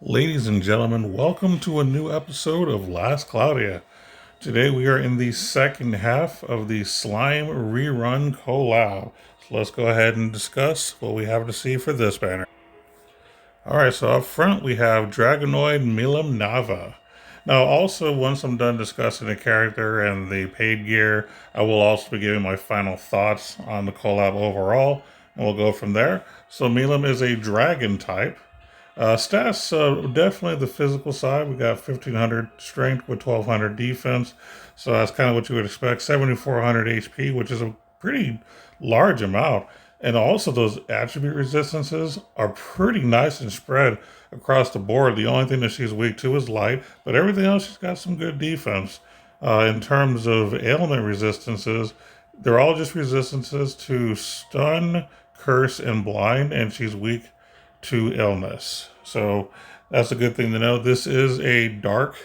Ladies and gentlemen, welcome to a new episode of Last Cloudia. Today we are in the second half of the Slime Rerun collab. So let's go ahead and discuss what we have to see for this banner. Alright, so up front we have Dragonoid Milim Nava. Now also, once I'm done discussing the character and the paid gear, I will also be giving my final thoughts on the collab overall, and we'll go from there. So Milim is a dragon type. Stats, definitely the physical side. We got 1500 strength with 1200 defense. So that's kind of what you would expect. 7400 HP, which is a pretty large amount. And also those attribute resistances are pretty nice and spread across the board. The only thing that she's weak to is light, but everything else she's got some good defense. In terms of ailment resistances, they're all just resistances to stun, curse, and blind, and she's weak to illness. So that's a good thing to know. This is a dark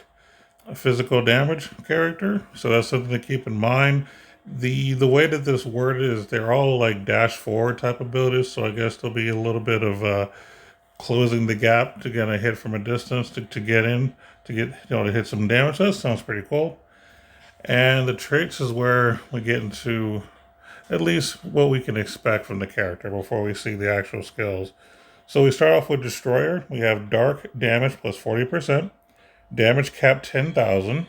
physical damage character, so that's something to keep in mind. The way that this word is, they're all like dash forward type abilities, so I guess there'll be a little bit of closing the gap to get a hit from a distance to get in, to get, to hit some damage. That sounds pretty cool. And the traits is where we get into at least what we can expect from the character before we see the actual skills. So we start off with Destroyer. We have dark damage plus 40%, damage cap 10,000.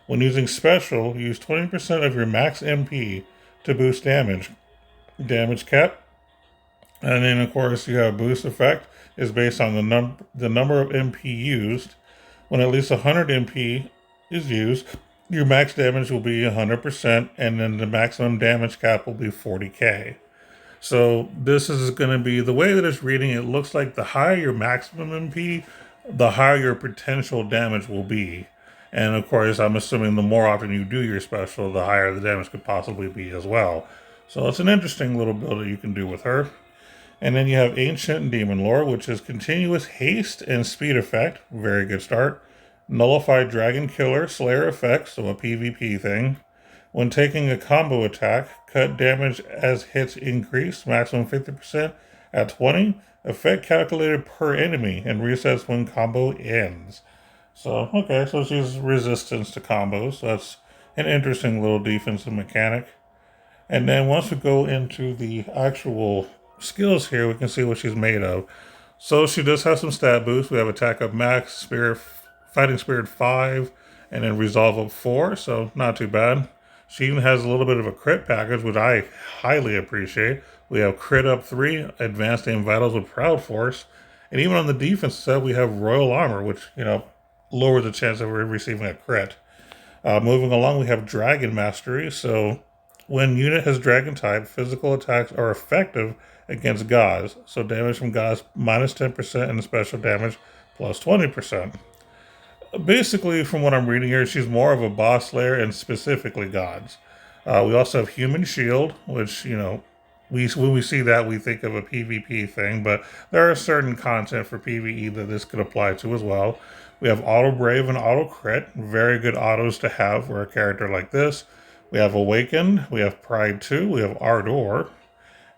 When using special, use 20% of your max MP to boost damage. Damage cap. And then of course you have boost effect is based on the number of MP used. When at least 100 MP is used, your max damage will be 100%, and then the maximum damage cap will be 40k. So this is going to be, the way that it's reading, it looks like the higher your maximum MP, the higher your potential damage will be. And of course, I'm assuming the more often you do your special, the higher the damage could possibly be as well. So it's an interesting little build that you can do with her. And then you have Ancient and Demon Lore, which is continuous haste and speed effect. Very good start. Nullified Dragon Killer Slayer effect, so a PvP thing. When taking a combo attack, cut damage as hits increase, maximum 50% at 20. Effect calculated per enemy and resets when combo ends. So, okay, so she's resistance to combos. So that's an interesting little defensive mechanic. And then once we go into the actual skills here, we can see what she's made of. So she does have some stat boosts. We have attack up max, spirit, fighting spirit 5, and then resolve up 4. So not too bad. She even has a little bit of a crit package, which I highly appreciate. We have crit up 3, advanced aim vitals with proud force, and even on the defense side, we have royal armor, which lowers the chance of receiving a crit. Moving along, we have dragon mastery. So when unit has dragon type, physical attacks are effective against gods. So damage from gods minus 10% and special damage plus 20%. Basically, from what I'm reading here, she's more of a boss slayer and specifically gods. We also have human shield, which, when we see that, we think of a PvP thing, but there are certain content for PvE that this could apply to as well. We have auto brave and auto crit, very good autos to have for a character like this. We have awakened, we have pride 2, we have ardor,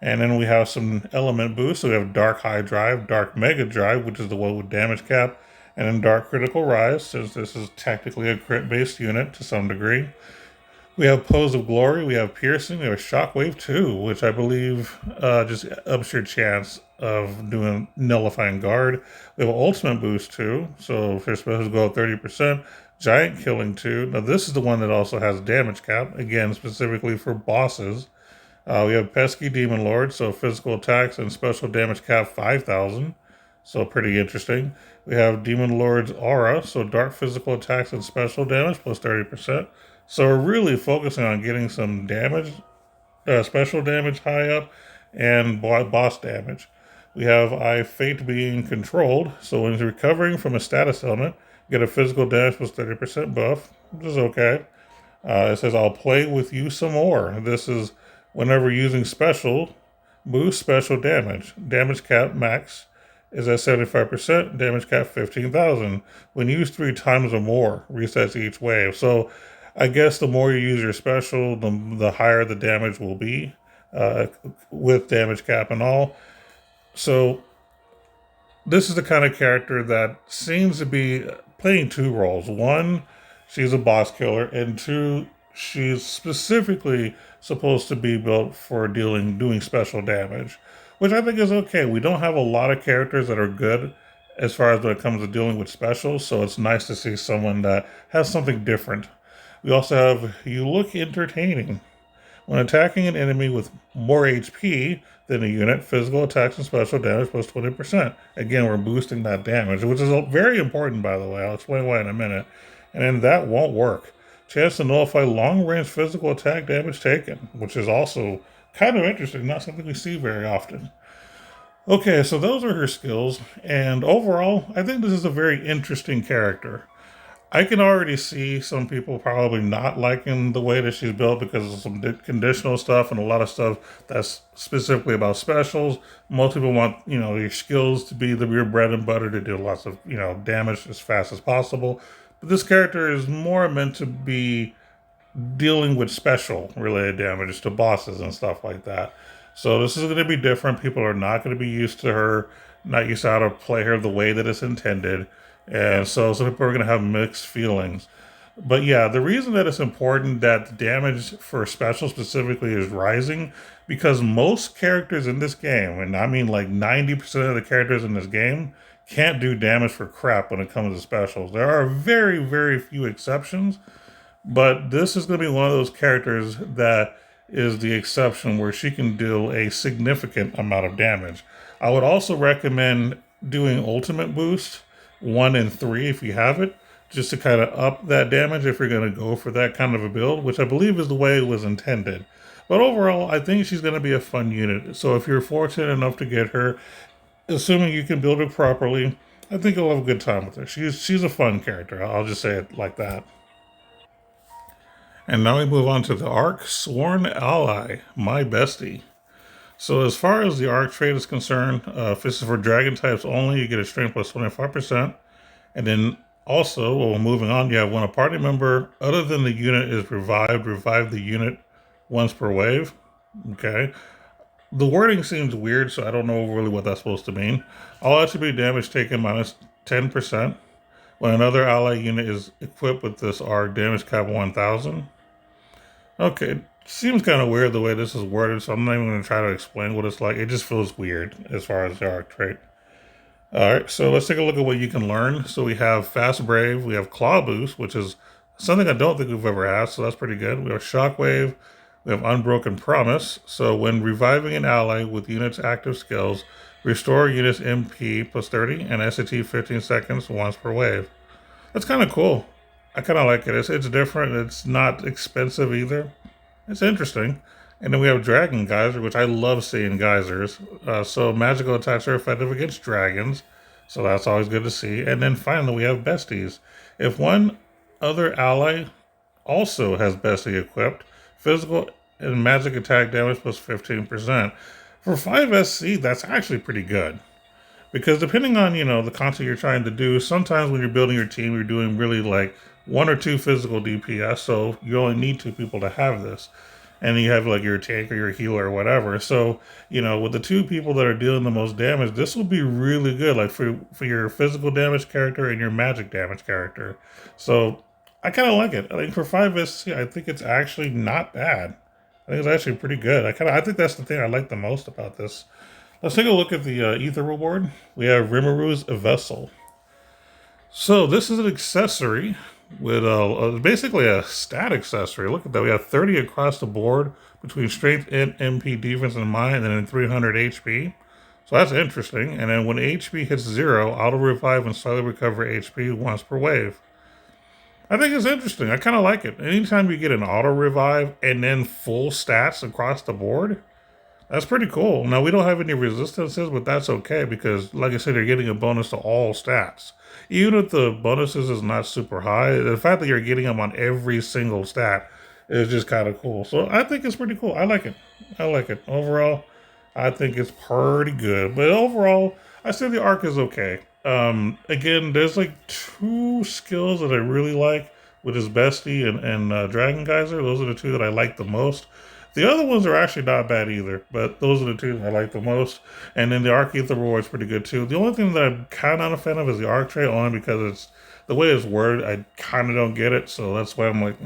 and then we have some element boosts. So we have dark high drive, dark mega drive, which is the one with damage cap, and then dark critical rise, since this is technically a crit based unit to some degree. We have Pose of Glory, we have Piercing, we have Shockwave 2, which I believe just ups your chance of doing Nullifying Guard. We have Ultimate Boost 2, so if your specials go up 30%. Giant Killing 2. Now this is the one that also has damage cap, again, specifically for bosses. We have Pesky Demon Lord, so physical attacks and special damage cap 5,000. So pretty interesting. We have Demon Lord's Aura, so dark physical attacks and special damage plus 30%. So we're really focusing on getting some damage, special damage high up, and boss damage. We have I Fate being controlled, so when you're recovering from a status element, get a physical damage plus 30% buff, which is okay. It says I'll play with you some more. This is whenever using special, boost special damage. Damage cap max is at 75%, damage cap 15,000. When used 3 times or more, resets each wave. So I guess the more you use your special, the higher the damage will be with damage cap and all. So this is the kind of character that seems to be playing two roles. One, she's a boss killer, and two, she's specifically supposed to be built for doing special damage, which I think is okay. We don't have a lot of characters that are good as far as when it comes to dealing with specials, so it's nice to see someone that has something different. We also have you look entertaining. When attacking an enemy with more HP than a unit, physical attacks and special damage plus 20%. Again, we're boosting that damage, which is very important, by the way. I'll explain why in a minute. And then that won't work. Chance to nullify long range physical attack damage taken, which is also kind of interesting, not something we see very often. Okay, so those are her skills, and overall, I think this is a very interesting character. I can already see some people probably not liking the way that she's built because of some conditional stuff and a lot of stuff that's specifically about specials. Most people want, your skills to be your bread and butter to do lots of, damage as fast as possible. But this character is more meant to be dealing with special related damage to bosses and stuff like that. So this is going to be different. People are not going to be used to her, not used to how to play her the way that it's intended. And so some people are going to have mixed feelings. But yeah, the reason that it's important that the damage for special specifically is rising because most characters in this game, and I mean like 90% of the characters in this game, can't do damage for crap when it comes to specials. There are very, very few exceptions, but this is going to be one of those characters that is the exception where she can deal a significant amount of damage. I would also recommend doing ultimate boost 1 and 3 if you have it, just to kind of up that damage if you're going to go for that kind of a build, which I believe is the way it was intended. But overall, I think she's going to be a fun unit. So if you're fortunate enough to get her, assuming you can build it properly, I think you'll have a good time with her. She's a fun character. I'll just say it like that. And now we move on to the Arc Sworn Ally, my bestie. So as far as the Arc trait is concerned, if this is for dragon types only, you get a strength plus 25%. And then also, while moving on, you have when a party member other than the unit is revived, revive the unit once per wave. Okay. The wording seems weird, so I don't know really what that's supposed to mean. All attribute damage taken minus 10%. When another ally unit is equipped with this arc, damage cap 1000. Okay, seems kind of weird the way this is worded, so I'm not even going to try to explain what it's like. It just feels weird as far as the arc trait. Alright, so let's take a look at what you can learn. So we have Fast Brave, we have Claw Boost, which is something I don't think we've ever had, so that's pretty good. We have Shockwave, we have Unbroken Promise. So when reviving an ally with unit's active skills, restore unit's MP plus 30 and SAT 15 seconds once per wave. That's kind of cool. I kind of like it. It's different. It's not expensive either. It's interesting. And then we have Dragon Geyser, which I love seeing geysers. So magical attacks are effective against dragons. So that's always good to see. And then finally, we have Besties. If one other ally also has Bestie equipped, physical and magic attack damage plus 15%. For 5SC, that's actually pretty good. Because depending on, the content you're trying to do, sometimes when you're building your team, you're doing really like 1 or 2 physical DPS, so you only need 2 people to have this. And you have like your tank or your healer or whatever. So, with the 2 people that are dealing the most damage, this will be really good, like for your physical damage character and your magic damage character. So I kind of like it. I think for 5SC, I think it's actually not bad. I think it's actually pretty good. I think that's the thing I like the most about this. Let's take a look at the Ether reward. We have Rimmeru's Vessel. So this is an accessory with basically a stat accessory. Look at that. We have 30 across the board between strength and MP, defense, and mind, and then 300 HP. So that's interesting. And then when HP hits 0, auto revive and slightly recover HP once per wave. I think it's interesting. I kind of like it. Anytime you get an auto revive and then full stats across the board, that's pretty cool. Now, we don't have any resistances, but that's okay because, like I said, you're getting a bonus to all stats. Even if the bonuses is not super high, the fact that you're getting them on every single stat is just kind of cool. So I think it's pretty cool. I like it. I like it. Overall, I think it's pretty good. But overall, I say the arc is okay. Again, there's like 2 skills that I really like, which is Bestie and Dragon Geyser. Those are the 2 that I like the most. The other ones are actually not bad either, but those are the two I like the most. And then the Arc Ether Roar is pretty good too. The only thing that I'm kind of not a fan of is the Arc Tray, only because it's the way it's worded. I kind of don't get it, so that's why I'm like,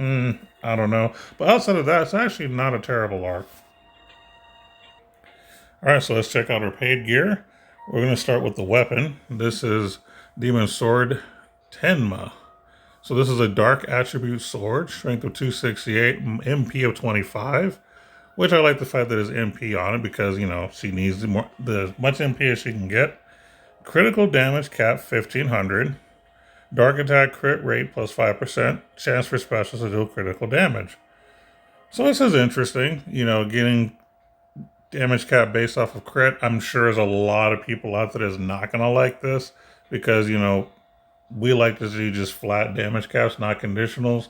I don't know. But outside of that, it's actually not a terrible arc. All right, so let's check out our paid gear. We're going to start with the weapon. This is Demon Sword Tenma. So this is a dark attribute sword, strength of 268, MP of 25, which I like the fact that there's MP on it because, you know, she needs the much MP as she can get. Critical damage cap 1500. Dark attack crit rate plus 5%. Chance for specials to deal critical damage. So this is interesting, you know, getting damage cap based off of crit. I'm sure there's a lot of people out there that's not going to like this because, you know, we like to see just flat damage caps, not conditionals.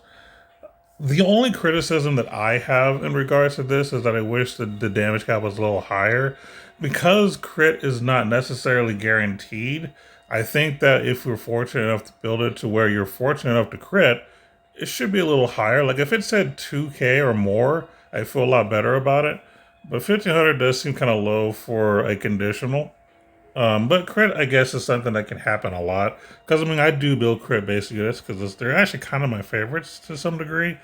The only criticism that I have in regards to this is that I wish that the damage cap was a little higher. Because crit is not necessarily guaranteed, I think that if you're fortunate enough to build it to where you're fortunate enough to crit, it should be a little higher. Like if it said 2K or more, I feel a lot better about it. But 1500 does seem kind of low for a conditional. But crit, I guess, is something that can happen a lot. Because, I mean, I do build crit-based units because they're actually kind of my favorites to some degree.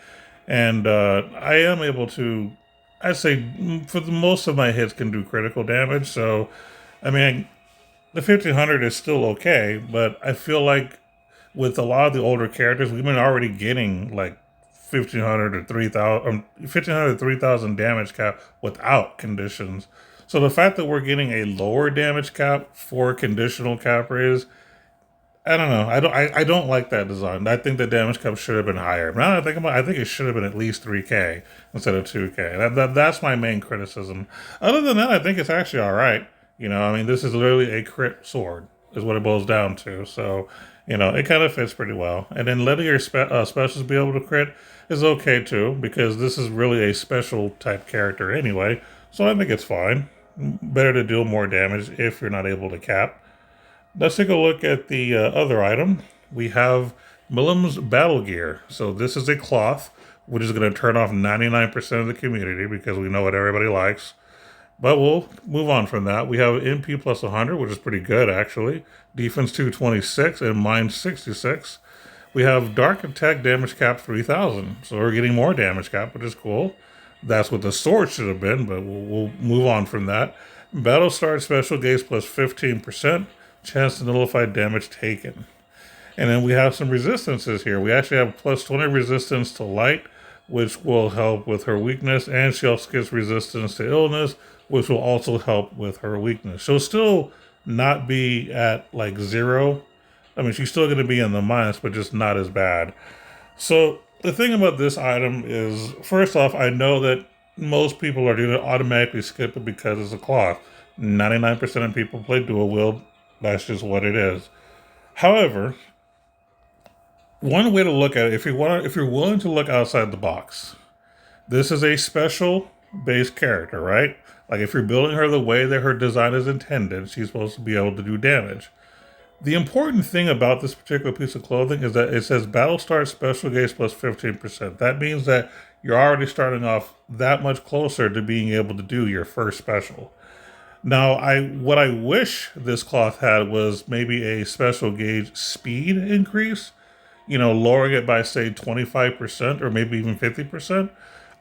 And I am able to, I'd say, for the most of my hits can do critical damage. So, I mean, the 1500 is still okay. But I feel like with a lot of the older characters, we've been already getting, like, 1500 or 3000, 1500 to 3000 damage cap without conditions. So the fact that we're getting a lower damage cap for conditional cap raise, I don't know. I don't like that design. I think the damage cap should have been higher. Now that I think about it, I think it should have been at least 3K instead of 2K. That's my main criticism. Other than that, I think it's actually all right. You know, I mean, this is literally a crit sword, is what it boils down to. So, you know, it kind of fits pretty well. And then letting your specials be able to crit is okay too, because this is really a special type character anyway. So I think it's fine. Better to deal more damage if you're not able to cap. Let's take a look at the other item. We have Milim's battle gear. So this is a cloth, which is going to turn off 99% of the community because we know what everybody likes. But we'll move on from that. We have MP plus 100, which is pretty good actually. Defense 226 and Mind 66. We have Dark Attack damage cap 3000. So we're getting more damage cap, which is cool. That's what the sword should have been, but we'll move on from that. Battle start special gauge plus 15%. Chance to nullify damage taken. And then we have some resistances here. We actually have plus 20 resistance to light, which will help with her weakness. And she also gets resistance to illness, which will also help with her weakness. She'll still not be at like 0. I mean, she's still going to be in the minus, but just not as bad. So the thing about this item is, first off, I know that most people are going to automatically skip it because it's a cloth. 99% of people play dual wield. That's just what it is. However, one way to look at it, if you're willing to look outside the box, this is a special base character, right? Like if you're building her the way that her design is intended, she's supposed to be able to do damage. The important thing about this particular piece of clothing is that it says battle start special gauge plus 15%. That means that you're already starting off that much closer to being able to do your first special. Now, what I wish this cloth had was maybe a special gauge speed increase, you know, lowering it by say 25% or maybe even 50%.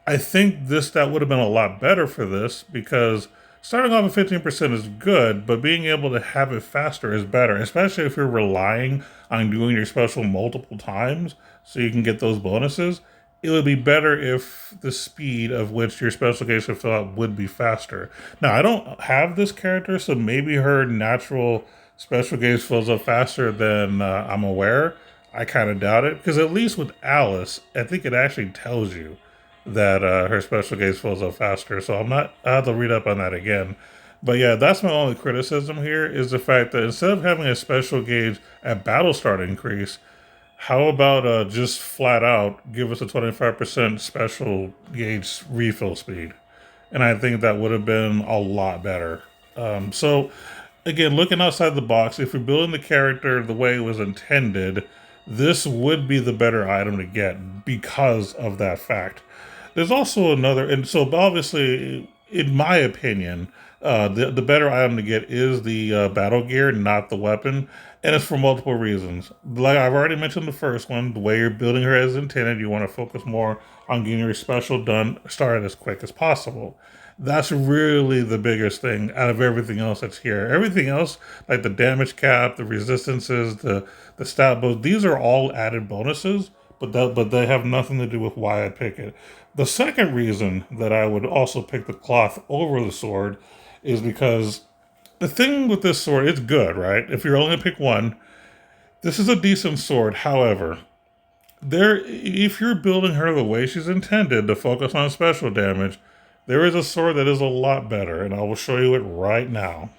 I think that would have been a lot better for this because starting off at 15% is good, but being able to have it faster is better, especially if you're relying on doing your special multiple times so you can get those bonuses. It would be better if the speed of which your special gauge would fill out would be faster. Now, I don't have this character, so maybe her natural special gauge fills up faster than I'm aware. I kind of doubt it, because at least with Alice, I think it actually tells you that her special gauge fills up faster. So I have to read up on that again. But yeah, that's my only criticism here is the fact that instead of having a special gauge at battle start increase, how about just flat out give us a 25% special gauge refill speed? And I think that would have been a lot better. So again, looking outside the box, if you're building the character the way it was intended, this would be the better item to get because of that fact. There's also another, and so obviously, in my opinion, the better item to get is the battle gear, not the weapon, and it's for multiple reasons. Like I've already mentioned, the first one, the way you're building her as intended, you want to focus more on getting your special done started as quick as possible. That's really the biggest thing out of everything else that's here. Everything else, like the damage cap, the resistances, the stat boost, these are all added bonuses, but they have nothing to do with why I pick it. The second reason that I would also pick the cloth over the sword is because the thing with this sword, it's good, right? If you're only gonna pick one, this is a decent sword. However, if you're building her the way she's intended to focus on special damage, there is a sword that is a lot better, and I will show you it right now.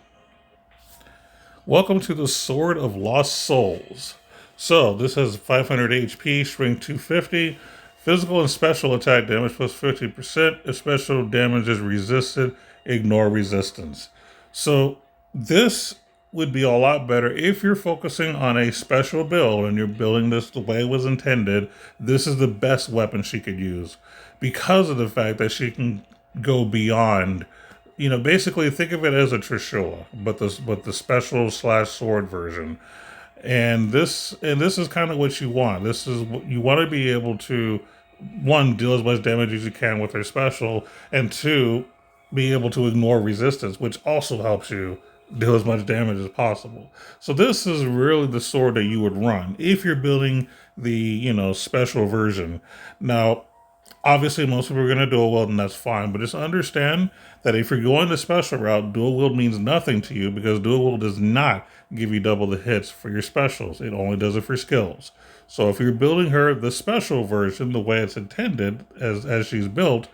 Welcome to the Sword of Lost Souls. So, this has 500 HP, strength 250, physical and special attack damage plus 50%. If special damage is resisted, ignore resistance. So, this would be a lot better if you're focusing on a special build and you're building this the way it was intended. This is the best weapon she could use because of the fact that she can go beyond, basically think of it as a Trishula, but the special slash sword version. And this is kind of what you want. This is what you want to be able to, one, deal as much damage as you can with her special, and two, be able to ignore resistance, which also helps you deal as much damage as possible. So this is really the sword that you would run if you're building the, special version. Now, obviously, most people are going to dual wield, and that's fine. But just understand that if you're going the special route, dual wield means nothing to you because dual wield does not give you double the hits for your specials. It only does it for skills. So if you're building her the special version, the way it's intended, as she's built,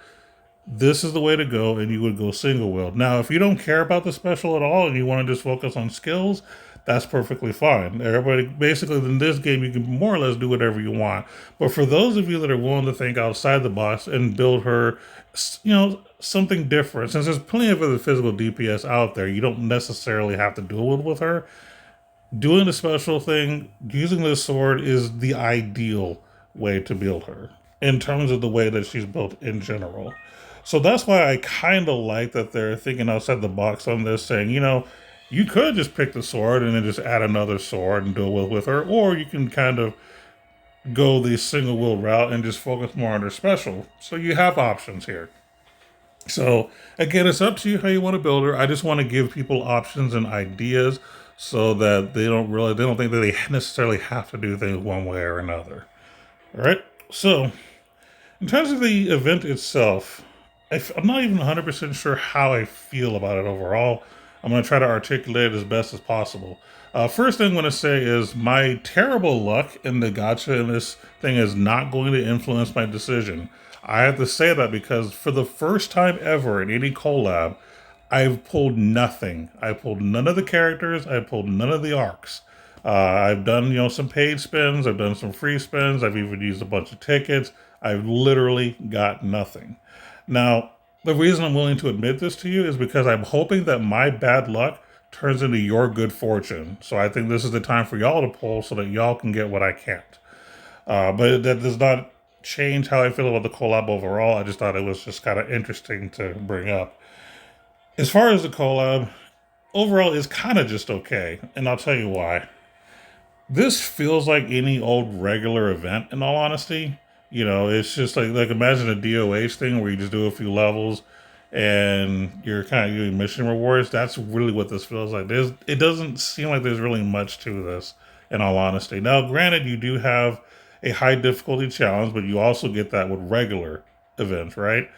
this is the way to go, and you would go single wield. Now, if you don't care about the special at all and you want to just focus on skills, that's perfectly fine. Everybody, basically, in this game, you can more or less do whatever you want. But for those of you that are willing to think outside the box and build her, something different, since there's plenty of other physical DPS out there, you don't necessarily have to dual wield with her. Doing the special thing, using this sword is the ideal way to build her in terms of the way that she's built in general. So that's why I kind of like that they're thinking outside the box on this, saying, you could just pick the sword and then just add another sword and dual wield with her, or you can kind of go the single wield route and just focus more on her special. So you have options here. So again, it's up to you how you want to build her. I just want to give people options and ideas so that they don't think that they necessarily have to do things one way or another. All right. So in terms of the event itself, I'm not even 100% sure how I feel about it overall. I'm going to try to articulate it as best as possible. First thing I'm going to say is my terrible luck in the gacha in this thing is not going to influence my decision. I have to say that because for the first time ever in any collab, I've pulled nothing. I pulled none of the characters. I pulled none of the arcs. I've done, some paid spins. I've done some free spins. I've even used a bunch of tickets. I've literally got nothing. Now, the reason I'm willing to admit this to you is because I'm hoping that my bad luck turns into your good fortune. So I think this is the time for y'all to pull so that y'all can get what I can't. But that does not change how I feel about the collab overall. I just thought it was just kind of interesting to bring up. As far as the collab, overall is kind of just okay, and I'll tell you why. This feels like any old regular event, in all honesty. It's just like imagine a DOH thing where you just do a few levels and you're kind of doing mission rewards. That's really what this feels like. It doesn't seem like there's really much to this, in all honesty. Now, granted, you do have a high difficulty challenge, but you also get that with regular events, right?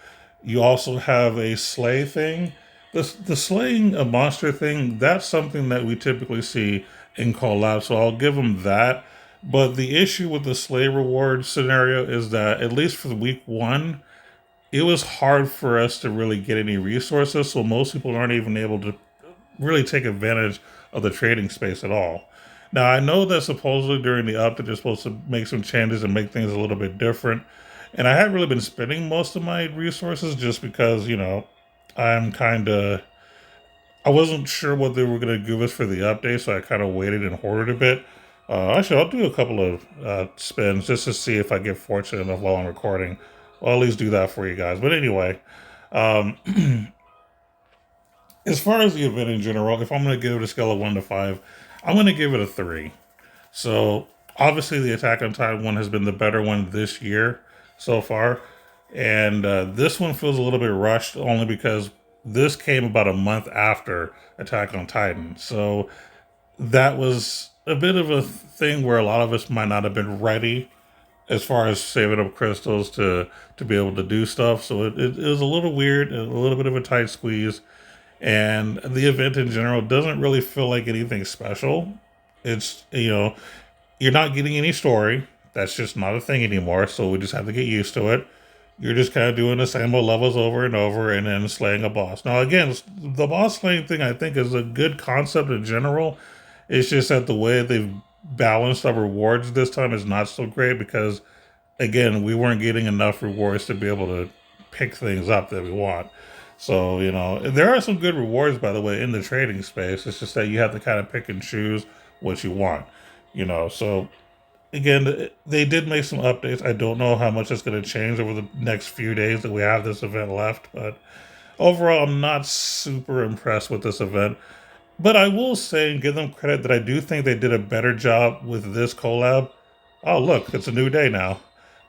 You also have a slay thing. The slaying a monster thing, that's something that we typically see in collab, so I'll give them that. But the issue with the slay reward scenario is that, at least for week one, it was hard for us to really get any resources, so most people aren't even able to really take advantage of the trading space at all. Now, I know that supposedly during the update, they're supposed to make some changes and make things a little bit different. And I haven't really been spending most of my resources just because, I wasn't sure what they were going to give us for the update, so I kind of waited and hoarded a bit. Actually, I'll do a couple of spins just to see if I get fortunate enough while I'm recording. I'll at least do that for you guys. But anyway, um, as far as the event in general, if I'm going to give it a scale of 1 to 5, I'm going to give it a 3. So obviously, the Attack on Titan one has been the better one this year so far, and this one feels a little bit rushed only because this came about a month after Attack on Titan. So that was a bit of a thing where a lot of us might not have been ready as far as saving up crystals to be able to do stuff. So it was a little weird, a little bit of a tight squeeze, and the event in general doesn't really feel like anything special. It's, you're not getting any story. That's just not a thing anymore. So we just have to get used to it. You're just kind of doing the same old levels over and over and then slaying a boss. Now, again, the boss slaying thing I think is a good concept in general. It's just that the way they've balanced the rewards this time is not so great because, again, we weren't getting enough rewards to be able to pick things up that we want. So, there are some good rewards, by the way, in the trading space. It's just that you have to kind of pick and choose what you want, So, again, they did make some updates. I don't know how much it's going to change over the next few days that we have this event left, but overall, I'm not super impressed with this event. But I will say and give them credit that I do think they did a better job with this collab. Oh, look, it's a new day now.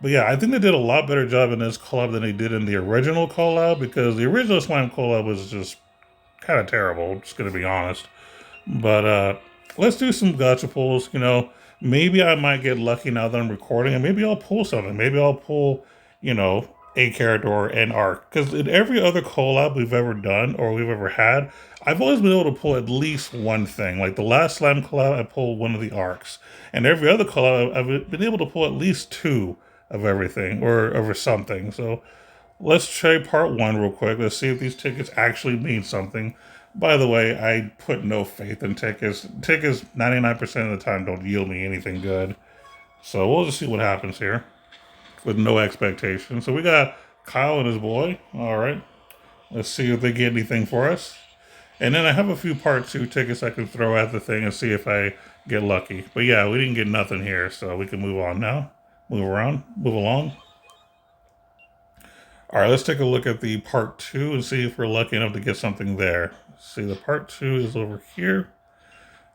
But yeah, I think they did a lot better job in this collab than they did in the original collab because the original Slime collab was just kind of terrible, just going to be honest. But let's do some gacha pulls. Maybe I might get lucky now that I'm recording, and maybe I'll pull something. Maybe I'll pull, a character or an arc. Because in every other collab we've ever done or we've ever had, I've always been able to pull at least one thing. Like the last Slime collab, I pulled one of the arcs. And every other collab, I've been able to pull at least 2 of everything or over something. So let's try part 1 real quick. Let's see if these tickets actually mean something. By the way, I put no faith in tickets. Tickets 99% of the time don't yield me anything good. So we'll just see what happens here with no expectation. So we got Kyle and his boy. All right. Let's see if they get anything for us. And then I have a few part 2 tickets I can throw at the thing and see if I get lucky. But yeah, we didn't get nothing here, so we can move on now. Move along. All right, let's take a look at the part 2 and see if we're lucky enough to get something there. See, the part 2 is over here.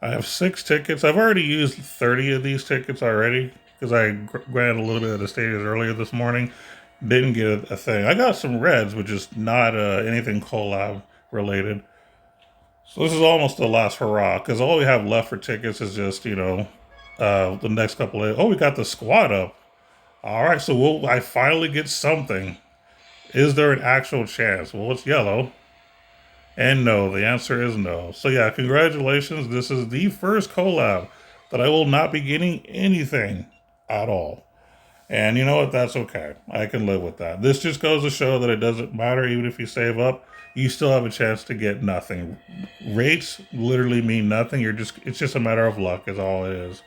I have 6 tickets. I've already used 30 of these tickets already because I granted a little bit of the stages earlier this morning. Didn't get a thing. I got some reds, which is not anything collab related. So this is almost the last hurrah because all we have left for tickets is just, the next couple of... Oh, we got the squad up. All right, so I finally get something. Is there an actual chance? Well, it's yellow. And no, the answer is no. So yeah, congratulations. This is the first collab that I will not be getting anything at all. And you know what? That's okay. I can live with that. This just goes to show that it doesn't matter. Even if you save up, you still have a chance to get nothing. Rates literally mean nothing. It's just a matter of luck is all it is.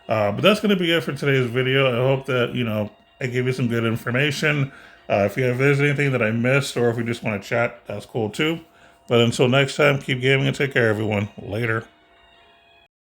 But that's going to be it for today's video. I hope that, I gave you some good information. If there's anything that I missed or if we just want to chat, that's cool too. But until next time, keep gaming and take care, everyone. Later.